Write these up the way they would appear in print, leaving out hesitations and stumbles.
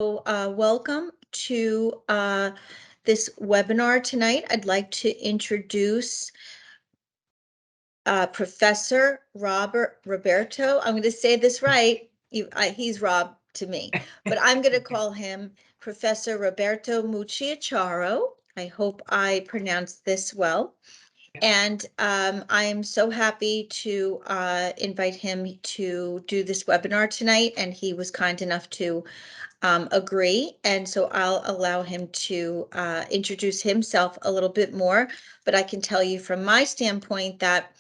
Welcome to this webinar tonight. I'd like to introduce Professor Robert Roberto. I'm going to say this right. He's Rob to me, but I'm going to call him Professor Roberto Mucciacciaro. I hope I pronounced this well. And I am so happy to invite him to do this webinar tonight, and he was kind enough to agree. And so I'll allow him to introduce himself a little bit more. But I can tell you from my standpoint that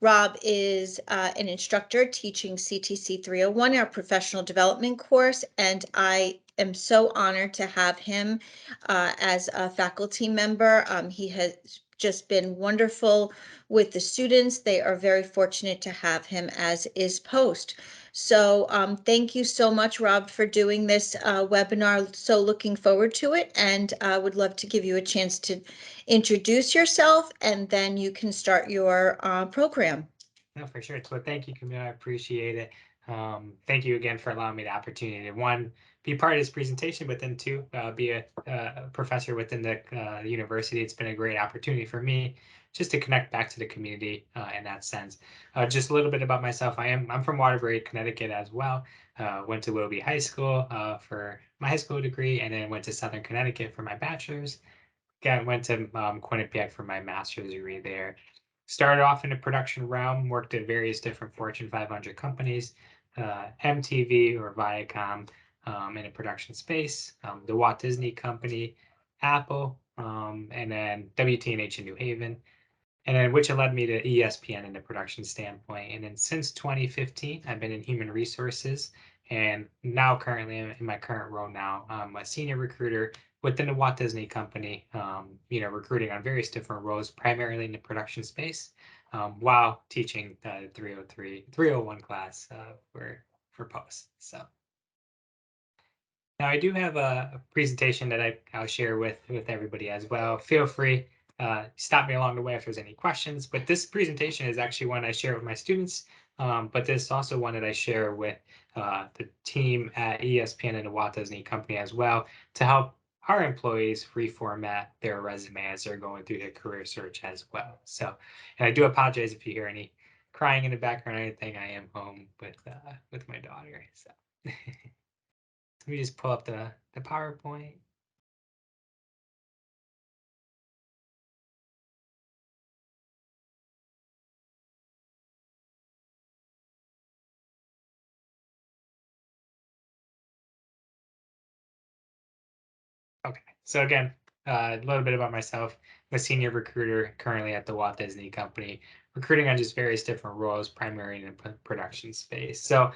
Rob is an instructor teaching CTC 301, our professional development course, and I am so honored to have him as a faculty member. He has just been wonderful with the students. They are very fortunate to have him, as is Post. So thank you so much, Rob, for doing this webinar. So looking forward to it, and I would love to give you a chance to introduce yourself, and then you can start your program. No, for sure. So thank you, Camille. I appreciate it. Thank you again for allowing me the opportunity to, one, be part of this presentation, but then two, be a professor within the university. It's been a great opportunity for me just to connect back to the community in that sense. Just a little bit about myself. I'm from Waterbury, Connecticut as well. Went to Willoughby High School for my high school degree, and then went to Southern Connecticut for my bachelor's. Went to Quinnipiac for my master's degree there. Started off in the production realm, worked at various different Fortune 500 companies, MTV or Viacom in a production space, the Walt Disney Company, Apple, and then WTNH in New Haven, and then which led me to ESPN in the production standpoint. And then since 2015, I've been in human resources, and now currently in my current role now, I'm a senior recruiter within the Walt Disney Company, recruiting on various different roles, primarily in the production space, while teaching the 301 class for Post. So now I do have a presentation that I'll share with everybody as well. Feel free stop me along the way if there's any questions. But this presentation is actually one I share with my students, but this is also one that I share with the team at ESPN and the Walt Disney Company as well to help our employees reformat their resume as they're going through their career search as well. So, and I do apologize if you hear any crying in the background or anything. I am home with my daughter. So let me just pull up the PowerPoint. Okay, so again, a little bit about myself. I'm a senior recruiter currently at the Walt Disney Company, recruiting on just various different roles, primarily in the production space. So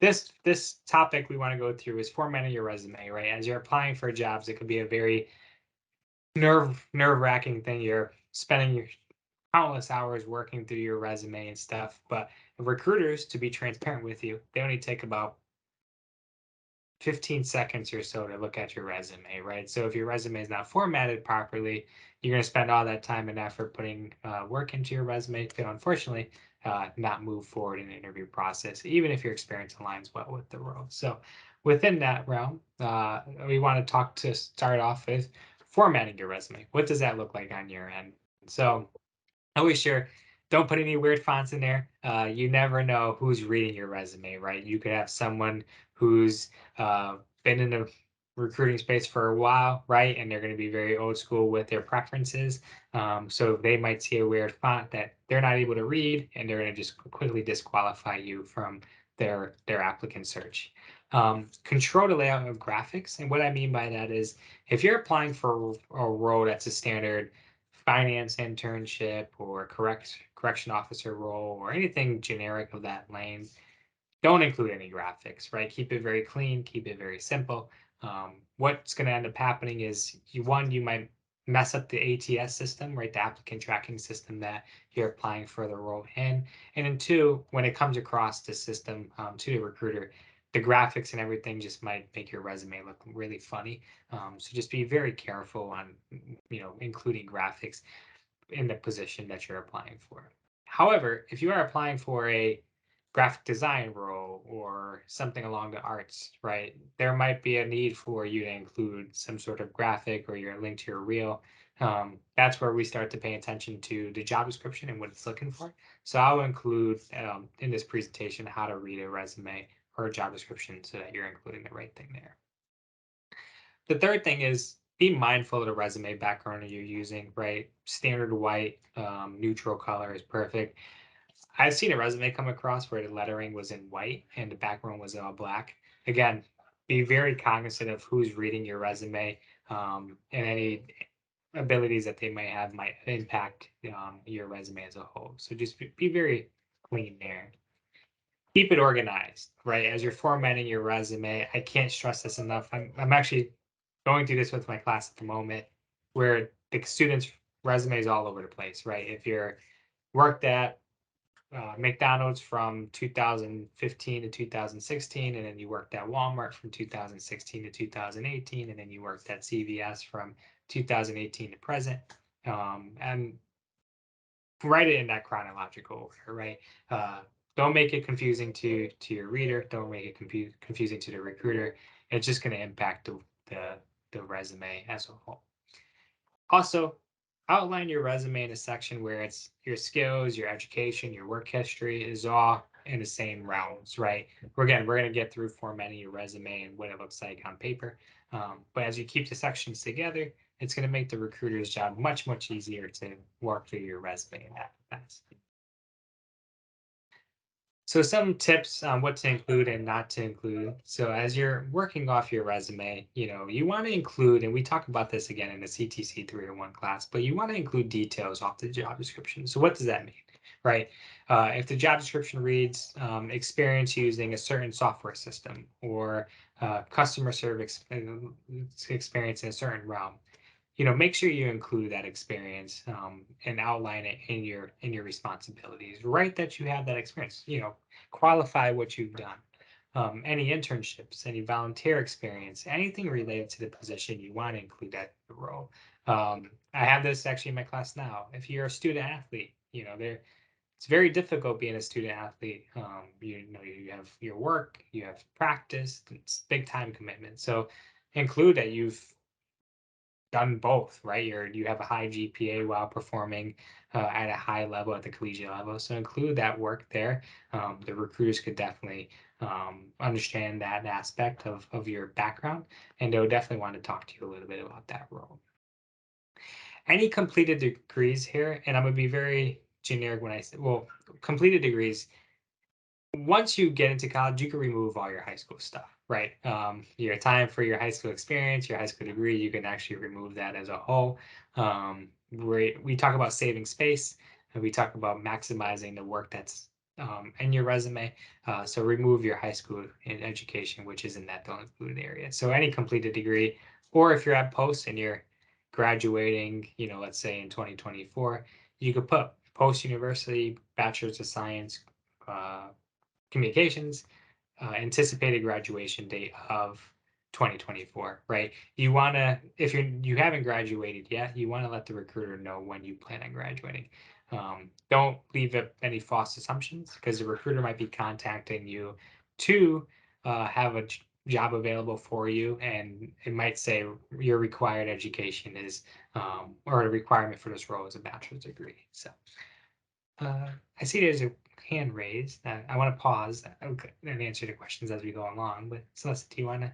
this topic we want to go through is formatting your resume, right? As you're applying for jobs, it could be a very nerve-wracking thing. You're spending your countless hours working through your resume and stuff. But recruiters, to be transparent with you, they only take about 15 seconds or so to look at your resume, right? So if your resume is not formatted properly, you're going to spend all that time and effort putting work into your resume to unfortunately not move forward in the interview process, even if your experience aligns well with the role. So within that realm, we want to start off with formatting your resume. What does that look like on your end? So always share, don't put any weird fonts in there. You never know who's reading your resume, right? You could have someone who's been in the recruiting space for a while, right? And they're going to be very old school with their preferences. So they might see a weird font that they're not able to read, and they're going to just quickly disqualify you from their applicant search. Control the layout of graphics. And what I mean by that is if you're applying for a role that's a standard finance internship or correction officer role or anything generic of that lane, don't include any graphics, right? Keep it very clean, keep it very simple. What's going to end up happening is you might mess up the ATS system, right? The applicant tracking system that you're applying for the role in. And then two, when it comes across the system to the recruiter, the graphics and everything just might make your resume look really funny. So just be very careful on, including graphics in the position that you're applying for. However, if you are applying for a graphic design role or something along the arts, right? There might be a need for you to include some sort of graphic or your link to your reel. That's where we start to pay attention to the job description and what it's looking for. So I'll include in this presentation how to read a resume or a job description so that you're including the right thing there. The third thing is be mindful of the resume background that you're using, right? Standard white, neutral color is perfect. I've seen a resume come across where the lettering was in white and the background was all black. Again, be very cognizant of who's reading your resume, and any abilities that they might have might impact your resume as a whole. So just be very clean there. Keep it organized, right? As you're formatting your resume, I can't stress this enough. I'm actually going through this with my class at the moment, where the students' resume is all over the place, right? If you're worked at McDonald's from 2015 to 2016, and then you worked at Walmart from 2016 to 2018, and then you worked at CVS from 2018 to present. And write it in that chronological order, right? Uh, don't make it confusing to your reader. Don't make it confusing to the recruiter. It's just going to impact the the resume as a whole. Also, outline your resume in a section where it's your skills, your education, your work history is all in the same realms, right? We're going to get through formatting your resume and what it looks like on paper. But as you keep the sections together, it's going to make the recruiter's job much easier to work through your resume in that sense. So some tips on what to include and not to include. So as you're working off your resume, you want to include, and we talk about this again in the CTC 301 class, but you want to include details off the job description. So what does that mean, right? If the job description reads experience using a certain software system or customer service experience in a certain realm, make sure you include that experience and outline it in your responsibilities. Write that you have that experience. Qualify what you've done. Any internships, any volunteer experience, anything related to the position, you want to include that in the role. I have this actually in my class now. If you're a student athlete, there it's very difficult being a student athlete. You have your work, you have practice, it's big time commitment. So include that you've done both, right? You have a high GPA while performing at a high level at the collegiate level. So include that work there. The recruiters could definitely understand that aspect of your background, and they'll definitely want to talk to you a little bit about that role. Any completed degrees here, and I'm gonna be very generic when I say, well, completed degrees, once you get into college, you can remove all your high school stuff, right? Your time for your high school experience, your high school degree, you can actually remove that as a whole. We talk about saving space, and we talk about maximizing the work that's in your resume. So remove your high school education, which is in that don't included area. So any completed degree, or if you're at post and you're graduating, let's say in 2024, you could put post university, bachelor's of science. Communications, anticipated graduation date of 2024, right? You want to, if you haven't graduated yet, you want to let the recruiter know when you plan on graduating. Don't leave up any false assumptions, because the recruiter might be contacting you to have a job available for you, and it might say your required education is, or a requirement for this role is a bachelor's degree. So I see there's a hand raised. I want to pause and answer the questions as we go along. But Celeste, do you want to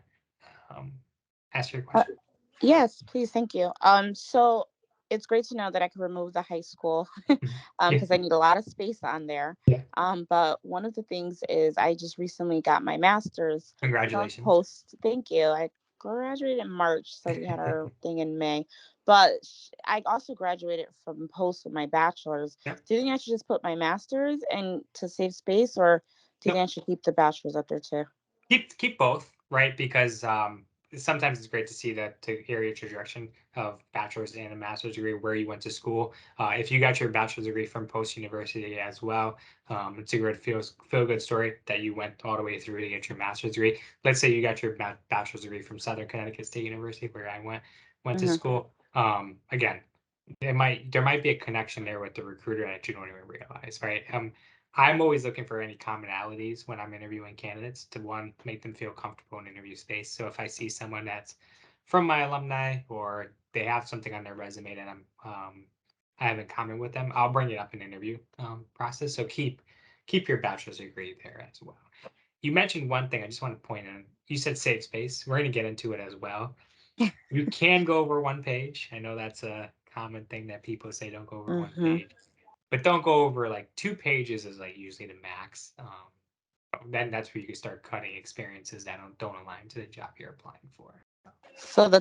um, ask your Uh, question? yes, please, thank you. So it's great to know that I can remove the high school Mhm. Yeah, because I need a lot of space on there. yeah. But one of the things is I just recently got my master's from Congratulations. Post. Thank you. I graduated in March, so we had our thing in May. But I also graduated from Post with my bachelor's. Yeah. Do you think I should just put my master's and to save space, or do you No, think I should keep the bachelor's up there too? keep both, right? Because sometimes it's great to see that to hear your trajectory of bachelor's and a master's degree where you went to school. If you got your bachelor's degree from Post University as well, it's a great feel good story that you went all the way through to get your master's degree. Let's say you got your bachelor's degree from Southern Connecticut State University, where I went to Hmm. school. Again, there might be a connection there with the recruiter that you don't even realize, right? I'm always looking for any commonalities when I'm interviewing candidates to one, make them feel comfortable in interview space. So if I see someone that's from my alumni or they have something on their resume that I have in common with them, I'll bring it up in interview process. So keep your bachelor's degree there as well. You mentioned one thing I just want to point out. You said safe space. We're going to get into it as well. You can go over one page. I know that's a common thing that people say, don't go over one Mm-hmm. page, but don't go over like 2 pages is like usually the max. Then that's where you can start cutting experiences that don't align to the job you're applying for. So the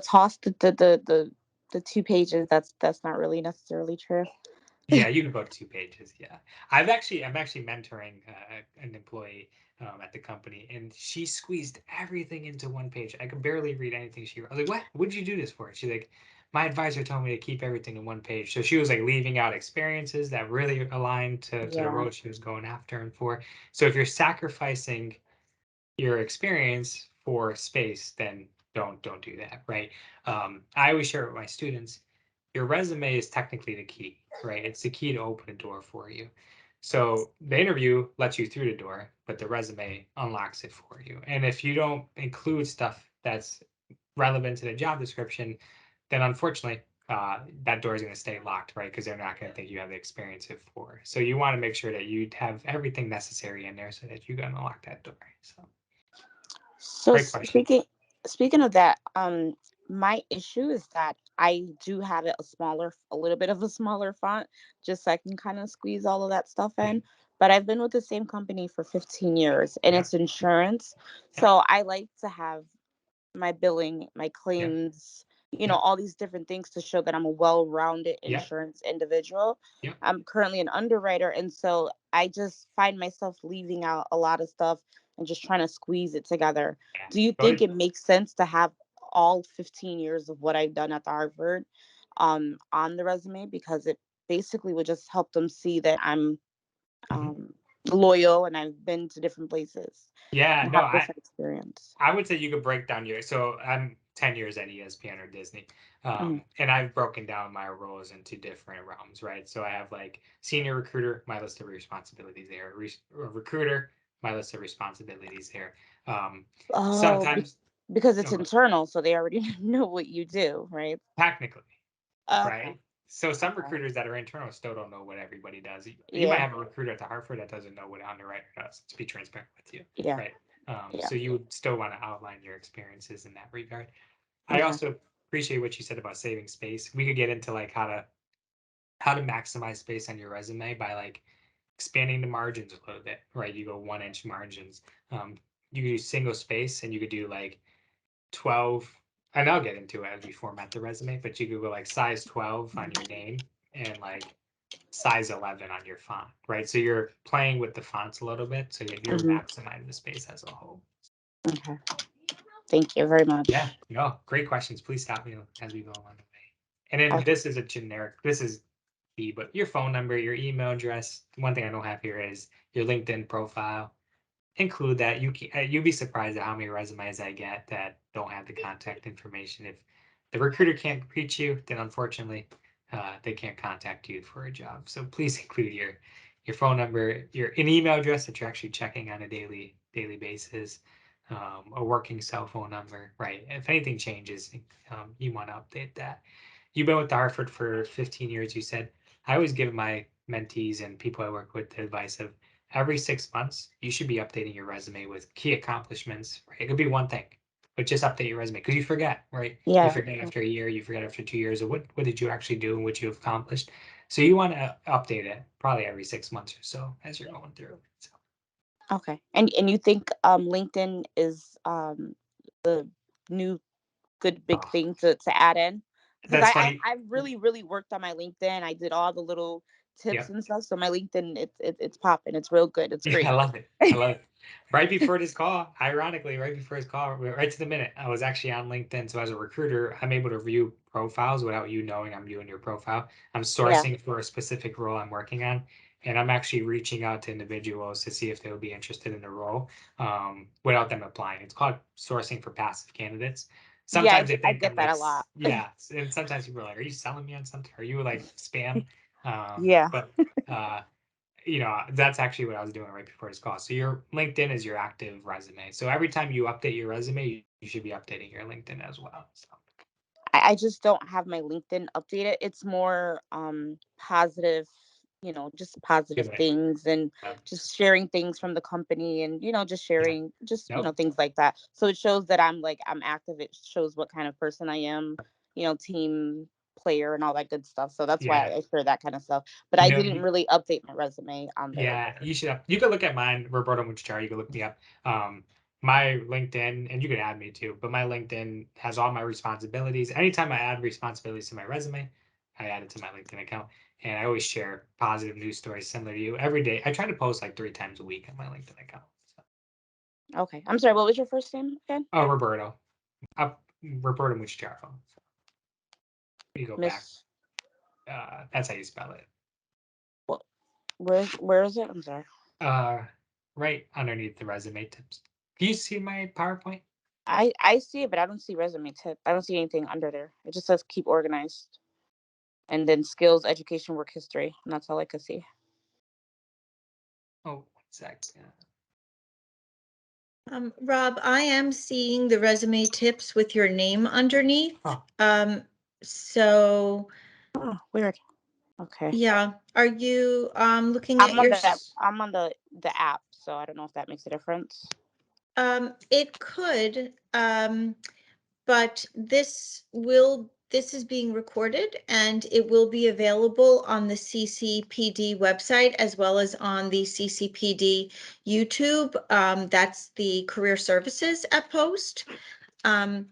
2 pages, that's not really necessarily true. Yeah, you can go 2 pages. Yeah, I'm actually mentoring an employee at the company, and she squeezed everything into one page. I could barely read anything she wrote. I was like, "What? What did you do this for?" She's like, "My advisor told me to keep everything in one page." So she was like leaving out experiences that really aligned to the Yeah. role she was going after and for. So if you're sacrificing your experience for space, then don't do that, right? I always share it with my students. Your resume is technically the key, right? It's the key to open a door for you. So the interview lets you through the door, but the resume unlocks it for you. And if you don't include stuff that's relevant to the job description, then unfortunately, that door is going to stay locked, right? Because they're not going to think you have the experience it for. So you want to make sure that you have everything necessary in there so that you can unlock that door. So So great question. speaking of that, my issue is that I do have it a little bit of a smaller font, just so I can kind of squeeze all of that stuff Yeah, in. But I've been with the same company for 15 years, and yeah, it's insurance, yeah, so I like to have my billing, my yeah, claims, yeah, all these different things to show that I'm a well-rounded yeah, insurance individual. yeah, I'm currently an underwriter, and so I just find myself leaving out a lot of stuff and just trying to squeeze it together. yeah. Do you Go think ahead. it makes sense to have all 15 years of what I've done at the Harvard on the resume, because it basically would just help them see that I'm Mhm. um, loyal and I've been to different places Yeah, and no, have different experience. I would say you could break down your. So I'm 10 years at ESPN or Disney, Mhm. and I've broken down my roles into different realms, right? So I have like senior recruiter, my list of responsibilities there. Recruiter, my list of responsibilities there. Um, Oh, sometimes, because it's no, internal, so they already know what you do, right? technically, Okay. right? So some Okay. recruiters that are internal still don't know what everybody does. You might Yeah. have a recruiter at the Hartford that doesn't know what an underwriter does, to be transparent with you, Yeah. right? Yeah. So you would still want to outline your experiences in that regard. I Okay. also appreciate what you said about saving space. We could get into like how to maximize space on your resume by like expanding the margins a little bit, right? You go 1 inch margins. Um, you could do single space and you could do like 12, and I'll get into it as we format the resume, but you could go like size 12 on your name and like size 11 on your font, right? So you're playing with the fonts a little bit, so you're Hmm. maximizing the space as a whole. Okay. Thank you very Yeah, much. no, great questions. Please stop me as we go along the way. And then Okay. this is a generic, this is the, but your phone number, your email address. One thing I don't have here is your LinkedIn profile. Include that. You'd be surprised at how many resumes I get that don't have the contact information. If the recruiter can't reach you, then unfortunately, they can't contact you for a job. So please include your phone number, your an email address that you're actually checking on a daily basis, a working cell phone number, right? If anything changes, you want to update that. You've been with the Hartford for 15 years, you said. I always give my mentees and people I work with the advice of every 6 months, you should be updating your resume with key accomplishments, right? It could be one thing, but just update your resume because you forget, right? You Yeah. forget after a year, you forget after 2 years of what did you actually do and what you have accomplished. So you want to update it probably every 6 months or so as you're going through. So Okay. And you think LinkedIn is the new good big oh, thing to add in? Because that's funny. I really worked on my LinkedIn. I did all the little Yeah. tips and stuff. So my LinkedIn, it's popping. It's real good. It's Yeah, I great. love it. I love it. Right before this call, ironically, right before his call, right to the minute, I was actually on LinkedIn. So as a recruiter, I'm able to view profiles without you knowing I'm viewing your profile. I'm Yeah. sourcing for a specific role I'm working on, and I'm actually reaching out to individuals to see if they would be interested in the role without them applying. It's called sourcing for passive candidates. Yeah, Sometimes they I think get I'm that like, a lot. yeah, and sometimes people are like, "Are you selling me on something? Are you like spam?" Yeah. But uh, that's actually what I was doing right before this call. So your LinkedIn is your active resume. So every time you update your resume, you should be updating your LinkedIn as well. So I just don't have my LinkedIn updated. It's more positive, just positive good. things and Yep. just sharing things from the company and just Yeah. sharing just Nope. things like that. So it shows that I'm active. It shows what kind of person I am, team player and all that good stuff. So that's why Yeah. I share that kind of stuff. But I didn't really update my resume on there. Yeah, you should. You could look at mine, Roberto Muchachar. You could look me up. My LinkedIn, and you can add me too. But my LinkedIn has all my responsibilities. Anytime I add responsibilities to my resume, I add it to my LinkedIn account, and I always share positive news stories similar to you every day. I try to post like 3 times a week on my LinkedIn account. So, Okay. I'm sorry, what was your first name again? oh, Roberto, Roberto Muchachar. So you go back. Miss That's how you spell it. what where is it? I'm sorry. Uh, right underneath the resume tips. Do you see my PowerPoint? I see it, but I don't see resume tip. I don't see anything under there. It just says keep organized, and then skills, education, work history, and that's all I could see. Oh, 1 sec. Rob, I am seeing the resume tips with your name underneath. Oh, So Oh, weird. Okay. yeah, are you looking at your I'm on the app, so I don't know if that makes a difference. it could, but this is being recorded and it will be available on the CCPD website as well as on the CCPD YouTube. That's the Career Services at Post. Or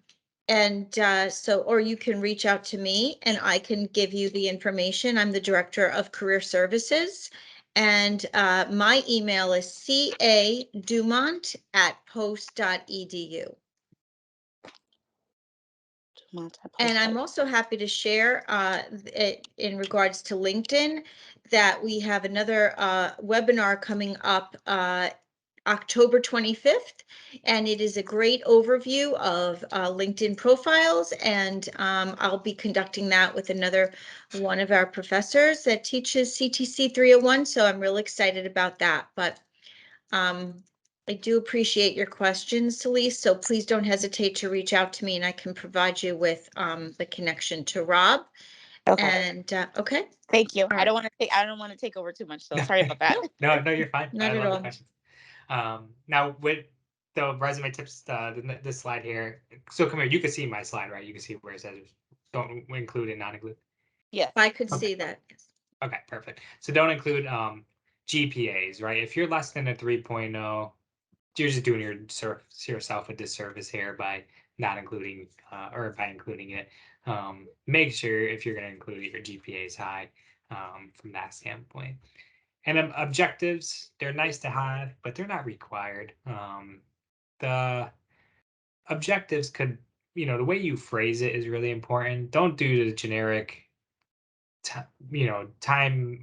you can reach out to me and I can give you the information. I'm the Director of Career Services. And my email is cadumont@post.edu. And I'm also happy to share in regards to LinkedIn that we have another webinar coming up October 25th, and it is a great overview of LinkedIn profiles, and I'll be conducting that with another one of our professors that teaches CTC 301, so I'm really excited about that. But I do appreciate your questions, Celeste, so please don't hesitate to reach out to me and I can provide you with the connection to Rob. Okay. And okay. Thank you. All right. I don't want to take over too much, so sorry about that. no, you're fine. Not I at love the all. questions. Now with the resume tips, this slide here. So come here. You can see my slide, right? You can see where it says don't include and not include. Yes. I could Okay. see that. Yes. Okay, perfect. So don't include GPAs, right? If you're less than a 3.0, you're just doing yourself a disservice here by not including or by including it. Make sure if you're going to include it, your GPA is high from that standpoint. And objectives, they're nice to have, but they're not required. The objectives could, the way you phrase it is really important. Don't do the generic time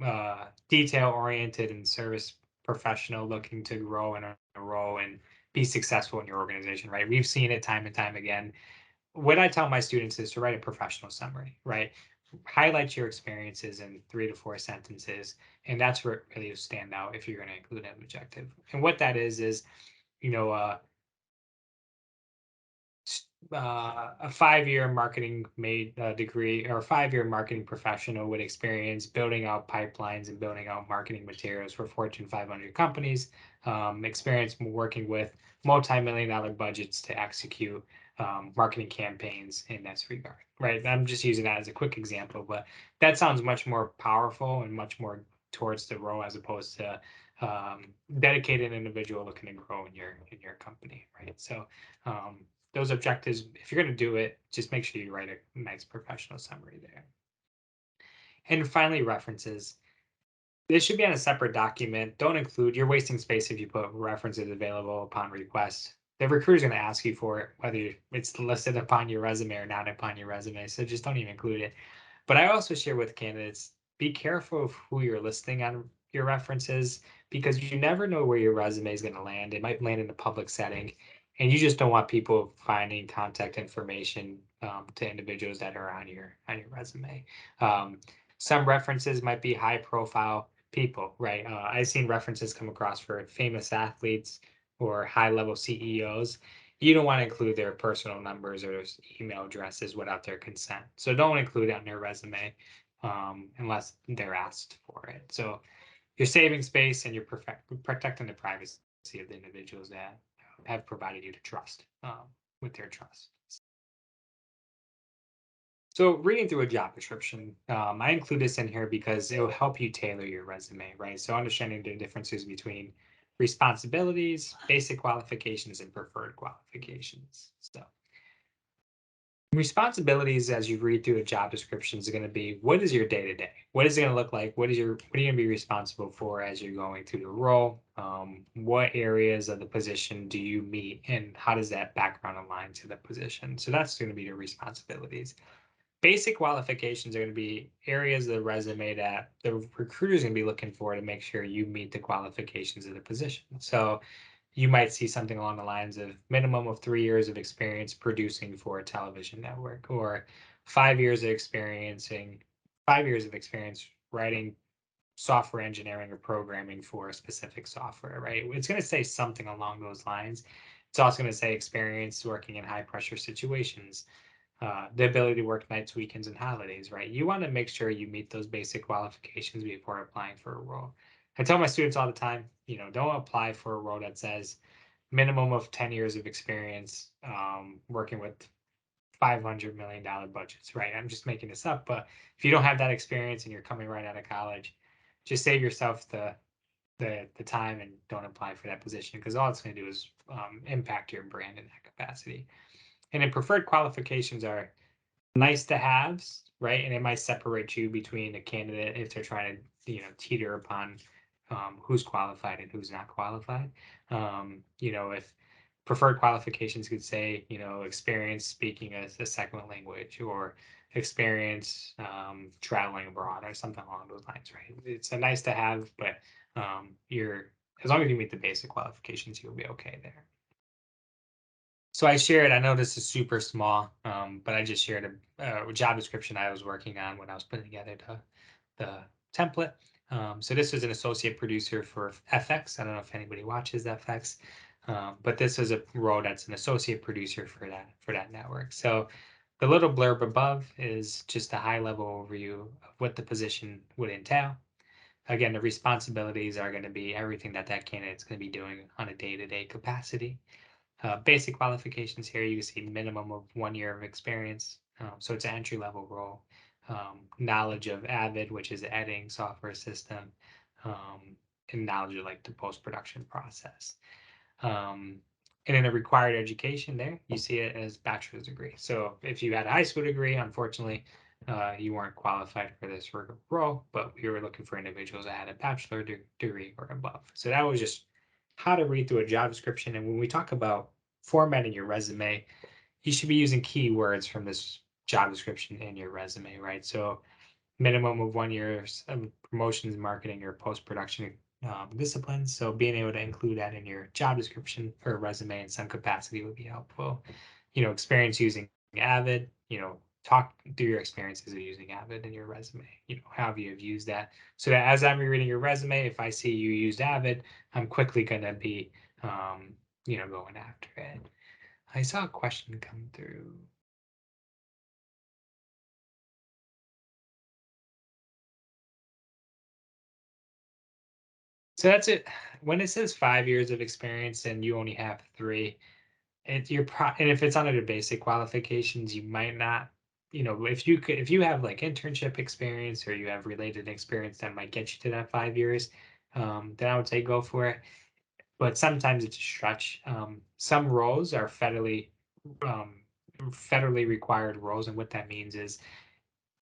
detail oriented and service professional looking to grow in a role and be successful in your organization, right? We've seen it time and time again. What I tell my students is to write a professional summary, right? Highlight your experiences in 3 to 4 sentences, and that's where it really will stand out if you're going to include an objective. And what that is you know a 5-year marketing made degree or a 5-year marketing professional with experience building out pipelines and building out marketing materials for Fortune 500 companies, experience working with multi-million-dollar budgets to execute marketing campaigns in that regard, right? I'm just using that as a quick example, but that sounds much more powerful and much more towards the role as opposed to dedicated individual looking to grow in your company, right? So those objectives, if you're going to do it, just make sure you write a nice professional summary there. And finally, references. This should be on a separate document. Don't include, you're wasting space if you put references available upon request. The recruiter's going to ask you for it, whether it's listed upon your resume or not upon your resume. So just don't even include it. But I also share with candidates, be careful of who you're listing on your references because you never know where your resume is going to land. It might land in a public setting, and you just don't want people finding contact information to individuals that are on your resume. Some references might be high profile people, right? I've seen references come across for famous athletes or high-level CEOs. You don't want to include their personal numbers or their email addresses without their consent. So don't include it on their resume unless they're asked for it. So you're saving space and you're protecting the privacy of the individuals that have provided you to trust with their trust. So reading through a job description, I include this in here because it will help you tailor your resume, right? So understanding the differences between responsibilities, basic qualifications, and preferred qualifications. So responsibilities as you read through a job description is going to be, what is your day to day? What is it going to look like? What are you going to be responsible for as you're going through the role? What areas of the position do you meet, and how does that background align to the position? So that's going to be your responsibilities. Basic qualifications are going to be areas of the resume that the recruiter is going to be looking for to make sure you meet the qualifications of the position. So you might see something along the lines of minimum of 3 years of experience producing for a television network, or 5 years of experiencing 5 years of experience writing software engineering or programming for a specific software, right? It's going to say something along those lines. It's also going to say experience working in high pressure situations, the ability to work nights, weekends, and holidays, right? You want to make sure you meet those basic qualifications before applying for a role. I tell my students all the time, don't apply for a role that says minimum of 10 years of experience working with $500 million budgets, right? I'm just making this up, but if you don't have that experience and you're coming right out of college, just save yourself the time and don't apply for that position, because all it's going to do is impact your brand in that capacity. And then preferred qualifications are nice to haves, right? And it might separate you between a candidate if they're trying to, teeter upon who's qualified and who's not qualified. If preferred qualifications could say, experience speaking a second language, or experience traveling abroad, or something along those lines, right? It's a nice to have, but you're as long as you meet the basic qualifications, you'll be okay there. So I shared, I know this is super small, but I just shared a job description I was working on when I was putting together the template. So this was an associate producer for FX. I don't know if anybody watches FX, but this is a role that's an associate producer for that network. So the little blurb above is just a high level overview of what the position would entail. Again, the responsibilities are going to be everything that candidate's going to be doing on a day-to-day capacity. Basic qualifications here, you can see minimum of 1 year of experience. So it's an entry level role. Knowledge of Avid, which is the editing software system, and knowledge of like the post-production process. And in a required education there, you see it as bachelor's degree. So if you had a high school degree, unfortunately, you weren't qualified for this role, but we were looking for individuals that had a bachelor degree or above. So that was just how to read through a job description. And when we talk about formatting your resume, you should be using keywords from this job description in your resume, right? So minimum of 1 year of promotions, marketing, or post-production disciplines. So being able to include that in your job description or resume in some capacity would be helpful. Experience using Avid, talk through your experiences of using Avid in your resume, how you have used that. So that as I'm reading your resume, if I see you used Avid, I'm quickly going to be, going after it. I saw a question come through. So that's it. When it says 5 years of experience and you only have 3, and if it's under the basic qualifications, you might not, if you have like internship experience or you have related experience that might get you to that 5 years, then I would say go for it. But sometimes it's a stretch. Some roles are um, federally required roles, and what that means is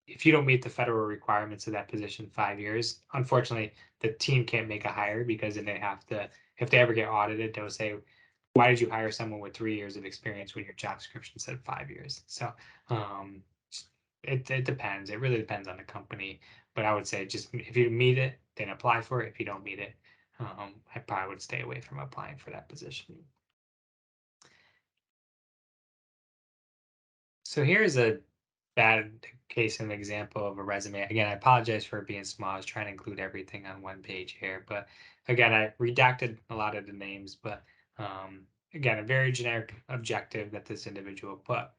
if you don't meet the federal requirements of that position 5 years, unfortunately, the team can't make a hire, because then they have to, if they ever get audited, they'll say, why did you hire someone with 3 years of experience when your job description said 5 years? So um, it depends. It really depends on the company. But I would say just if you meet it, then apply for it. If you don't meet it, I probably would stay away from applying for that position. So here's a bad case and example of a resume. Again, I apologize for it being small. I was trying to include everything on one page here, but again, I redacted a lot of the names, but again, a very generic objective that this individual put.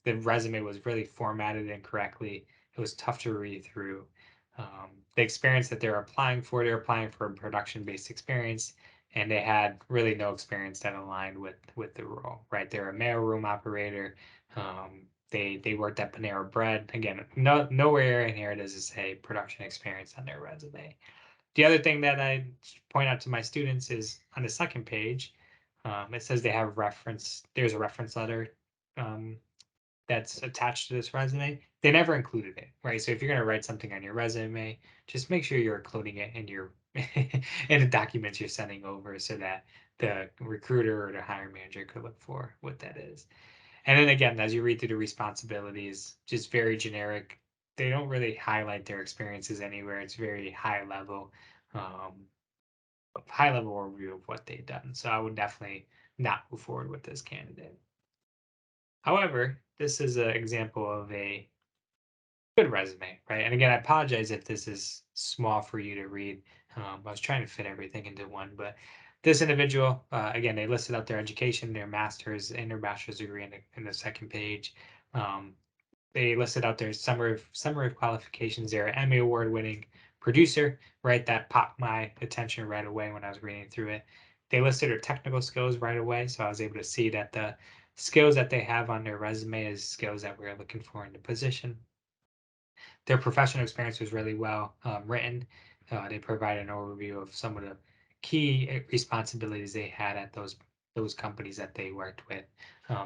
The resume was really formatted incorrectly. It was tough to read through. The experience that they're applying for a production-based experience, and they had really no experience that aligned with the role, right? They're a mailroom operator. They worked at Panera Bread. Again, nowhere in here does it say production experience on their resume. The other thing that I point out to my students is on the second page, it says they have reference. There's a reference letter that's attached to this resume. They never included it, right? So if you're going to write something on your resume, just make sure you're including it in your in the documents you're sending over, so that the recruiter or the hiring manager could look for what that is. And then again, as you read through the responsibilities, just very generic. They don't really highlight their experiences anywhere. It's very um, high level overview of what they've done. So I would definitely not move forward with this candidate. However, this is an example of a good resume, right? And again, I apologize if this is small for you to read. I was trying to fit everything into one, but this individual, again, they listed out their education, their master's and their bachelor's degree in the second page. Um, they listed out their summary of qualifications. They're an Emmy award winning producer, right? That popped my attention right away when I was reading through it. They listed their technical skills right away, so I was able to see that the skills that they have on their resume is skills that we're looking for in the position. Their professional experience was really well written. They provide an overview of some of the key responsibilities they had at those companies that they worked with.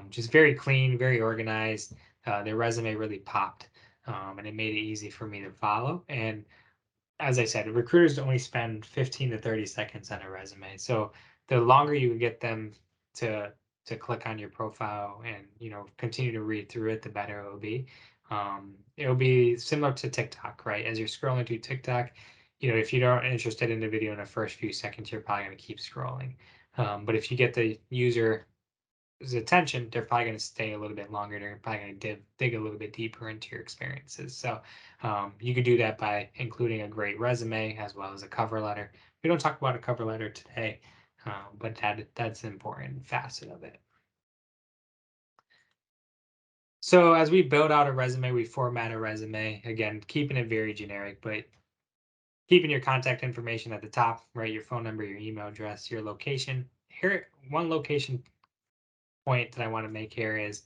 Just very clean, very organized. Their resume really popped, and it made it easy for me to follow. And as I said, recruiters only spend 15 to 30 seconds on a resume. So the longer you get them to click on your profile and continue to read through it, the better it will be. It'll be similar to TikTok, right? As you're scrolling through TikTok, if you aren't interested in the video in the first few seconds, you're probably going to keep scrolling. But if you get the user attention, they're probably going to stay a little bit longer. They're probably going to dig a little bit deeper into your experiences. So you could do that by including a great resume as well as a cover letter. We don't talk about a cover letter today, but that's an important facet of it. So as we build out a resume, we format a resume, again, keeping it very generic, but keeping your contact information at the top, right? Your phone number, your email address, your location. Here, one location point that I want to make here is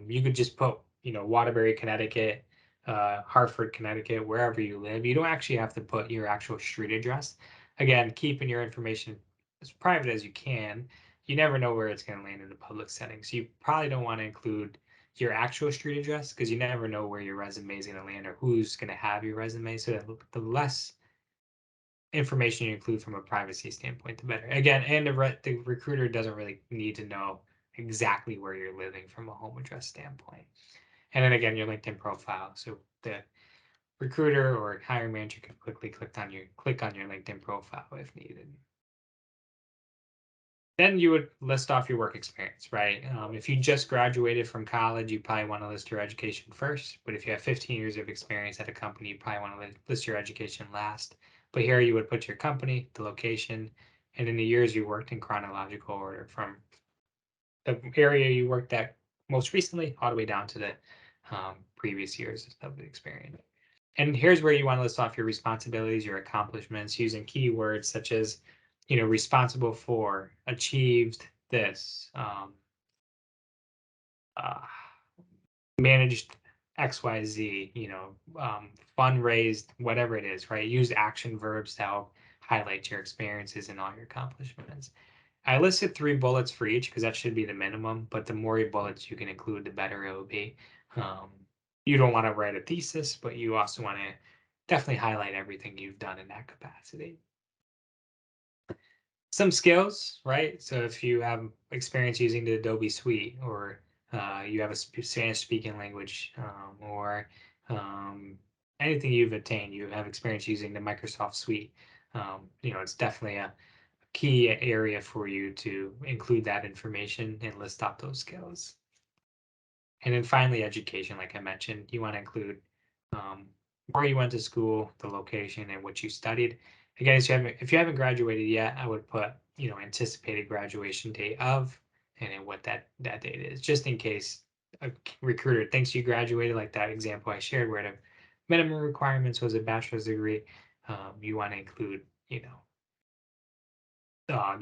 you could just put, Waterbury, Connecticut, Hartford, Connecticut, wherever you live. You don't actually have to put your actual street address. Again, keeping your information as private as you can. You never know where it's going to land in the public setting. So you probably don't want to include your actual street address, because you never know where your resume is going to land or who's going to have your resume. So the less information you include from a privacy standpoint, the better. Again, and the recruiter doesn't really need to know exactly where you're living from a home address standpoint. And then again, your LinkedIn profile. So the recruiter or hiring manager can quickly click on your LinkedIn profile if needed. Then you would list off your work experience, right? If you just graduated from college, you probably want to list your education first. But if you have 15 years of experience at a company, you probably want to list your education last. But here you would put your company, the location, and in the years you worked in chronological order from the area you worked at most recently all the way down to the previous years of the experience. And here's where you want to list off your responsibilities, your accomplishments, using keywords such as, responsible for, achieved this, uh, managed XYZ, fundraised, whatever it is, right? Use action verbs to help highlight your experiences and all your accomplishments. I listed 3 bullets for each because that should be the minimum, but the more bullets you can include, the better it will be. Um, you don't want to write a thesis, but you also want to definitely highlight everything you've done in that capacity. Some skills, right? So if you have experience using the Adobe Suite, or you have a Spanish speaking language, or anything you've attained, you have experience using the Microsoft Suite, it's definitely a key area for you to include that information and list out those skills. And then finally, education, like I mentioned, you want to include where you went to school, the location, and what you studied. Again, if you haven't graduated yet, I would put anticipated graduation date of, and then what that date is, just in case a recruiter thinks you graduated, like that example I shared, where the minimum requirements was a bachelor's degree. You want to include the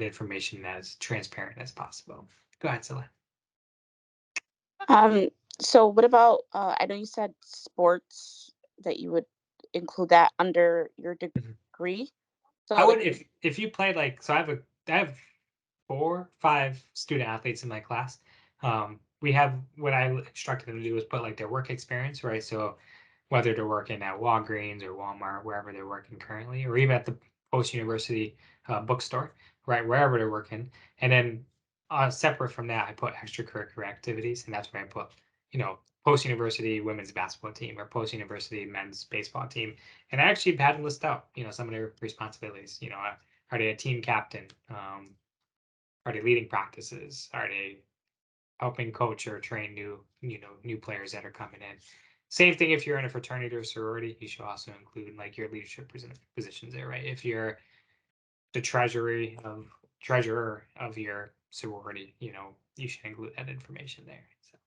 information as transparent as possible. Go ahead, Scylla. Um, so what about, I know you said sports, that you would include that under your Mhm. degree. So I would like, if you played like so I have 4, 5 student athletes in my class. We have what I instructed them to do is put like their work experience, right? So whether they're working at Walgreens or Walmart, wherever they're working currently, or even at the post university bookstore, right, wherever they're working, and then separate from that, I put extracurricular activities, and that's where I put post university women's basketball team or post university men's baseball team, and I actually had to list out some of their responsibilities. Are they a team captain? Are they leading practices? Are they helping coach or train new players that are coming in? Same thing if you're in a fraternity or sorority, you should also include like your leadership positions there, right? If you're the treasurer of your sorority, you should include that information there. So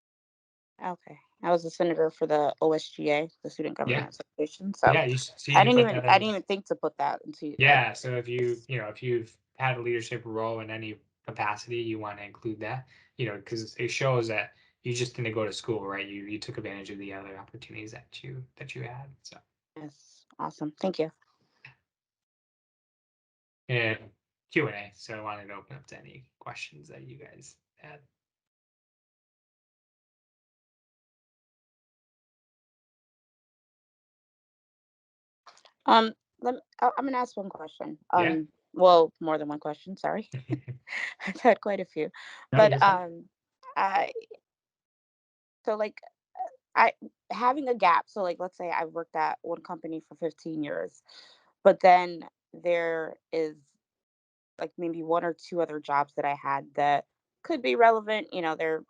okay, I was a senator for the OSGA, the Student yeah, Government Association. So yeah, you can put that I as didn't even think to put that into like. yeah. So if you've had a leadership role in any capacity, you want to include that, because it shows that you just didn't go to school, right? You took advantage of the other opportunities that you had. So Yes, awesome. Thank you. and Q&A. So I wanted to open up to any questions that you guys had. Um, I'm gonna ask one question. Yeah. Well, more than one question. Sorry, I've had quite a few, No, but you're fine. I so like I having a gap. So like, let's say I've worked at one company for 15 years, but then there is like maybe one or two other jobs that I had that could be relevant. They're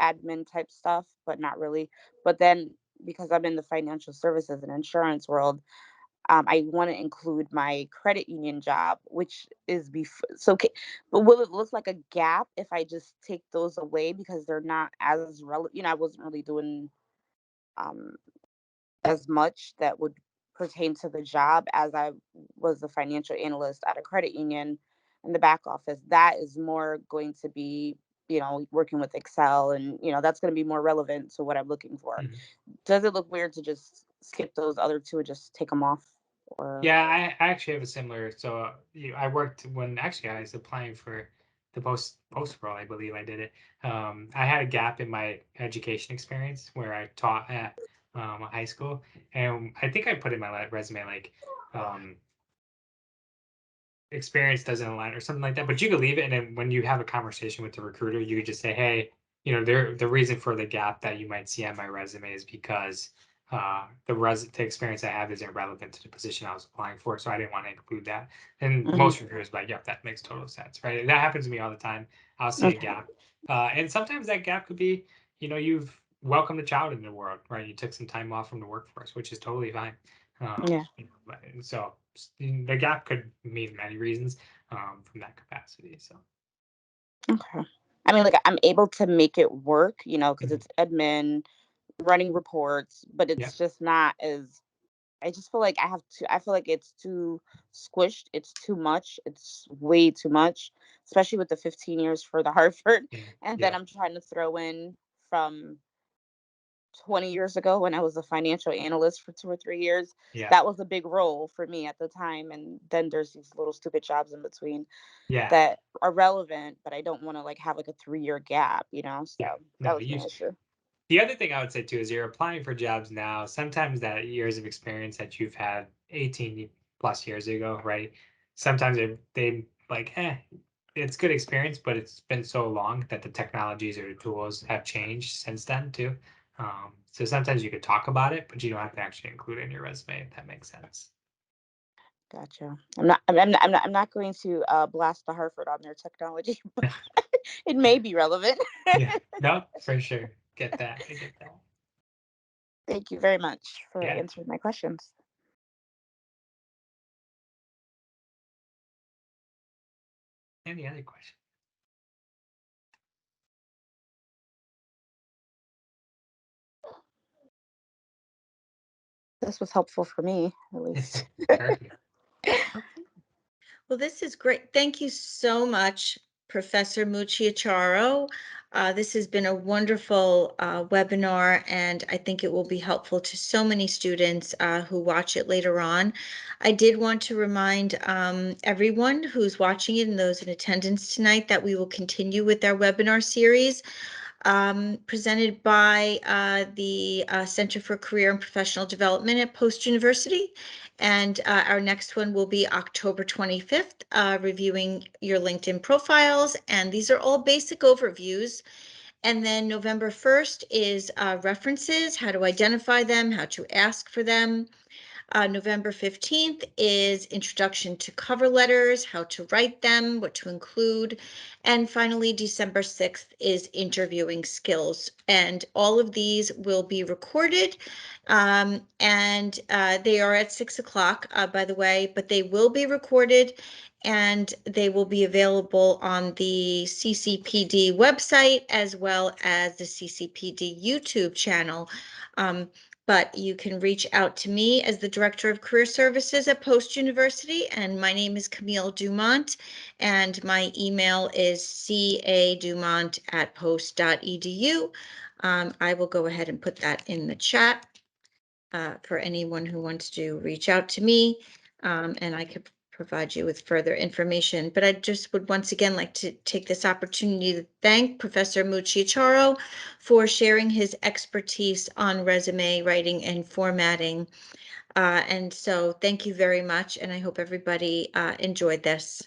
admin type stuff, but not really. But then because I'm in the financial services and insurance world, I want to include my credit union job, which is so. But will it look like a gap if I just take those away because they're not as relevant? I wasn't really doing um, as much that would pertain to the job as I was the financial analyst at a credit union in the back office. That is more going to be, working with Excel, and that's going to be more relevant to what I'm looking for. Mhm. Does it look weird to just skip those other two and just take them off? Or Yeah, I actually have a similar. So I worked when actually I was applying for the post role. I believe I did it. I had a gap in my education experience where I taught at a high school, and I think I put in my resume like um, experience doesn't align or something like that. But you could leave it, and then when you have a conversation with the recruiter, you could just say, "Hey, the reason for the gap that you might see on my resume is because the experience I have isn't relevant to the position I was applying for, so I didn't want to include that." And Mhm. most recruiters be like, "Yep, that makes total sense, right?" That happens to me all the time. I'll see a Okay. gap, and sometimes that gap could be, you've welcomed a child into the world, right? You took some time off from the workforce, which is totally fine. Yeah. So the gap could mean many reasons from that capacity. So Okay. I mean, like, I'm able to make it work, because mhm. it's admin, running reports, but Yeah, it's just not as. I just feel like I feel like it's too squished. It's too much. It's way too much, especially with the 15 years for the Hartford. yeah, And then yeah, I'm trying to throw in from 20 years ago when I was a financial analyst for 2 or 3 years. yeah, That was a big role for me at the time. And then there's these little stupid jobs in between yeah, that are relevant, but I don't want to like have like a 3 year gap, So yeah. that No, was my issue. the other thing I would say too is you're applying for jobs now. Sometimes that years of experience that you've had 18 plus years ago, right? Sometimes they like, it's good experience, but it's been so long that the technologies or the tools have changed since then too. So sometimes you could talk about it, but you don't have to actually include it in your resume, if that makes sense. Gotcha. I'm not going to blast the Hartford on their technology, but it may be relevant. Yeah, no, for sure. get that. I get that. Thank you very much for Yeah. answering my questions. Any other question? This was helpful for me, at least. Perfect. Well, this is great. Thank you so much, Professor Mucciacciaro. This has been a wonderful webinar, and I think it will be helpful to so many students who watch it later on. I did want to remind everyone who's watching it and those in attendance tonight that we will continue with our webinar series presented by the Center for Career and Professional Development at Post University. And our next one will be October 25th, reviewing your LinkedIn profiles. And these are all basic overviews. And then November 1st is references, how to identify them, how to ask for them. November 15th is introduction to cover letters, how to write them, what to include. And finally, December 6th is interviewing skills. And all of these will be recorded. And they are at 6 o'clock, by the way, but they will be recorded and they will be available on the CCPD website as well as the CCPD YouTube channel. But you can reach out to me as the Director of Career Services at Post University, and my name is Camille Dumont, and my email is cadumont@post.edu. I will go ahead and put that in the chat for anyone who wants to reach out to me, and I could provide you with further information. But I just would once again like to take this opportunity to thank Professor Mucciacciaro for sharing his expertise on resume writing and formatting. And so thank you very much, and I hope everybody enjoyed this.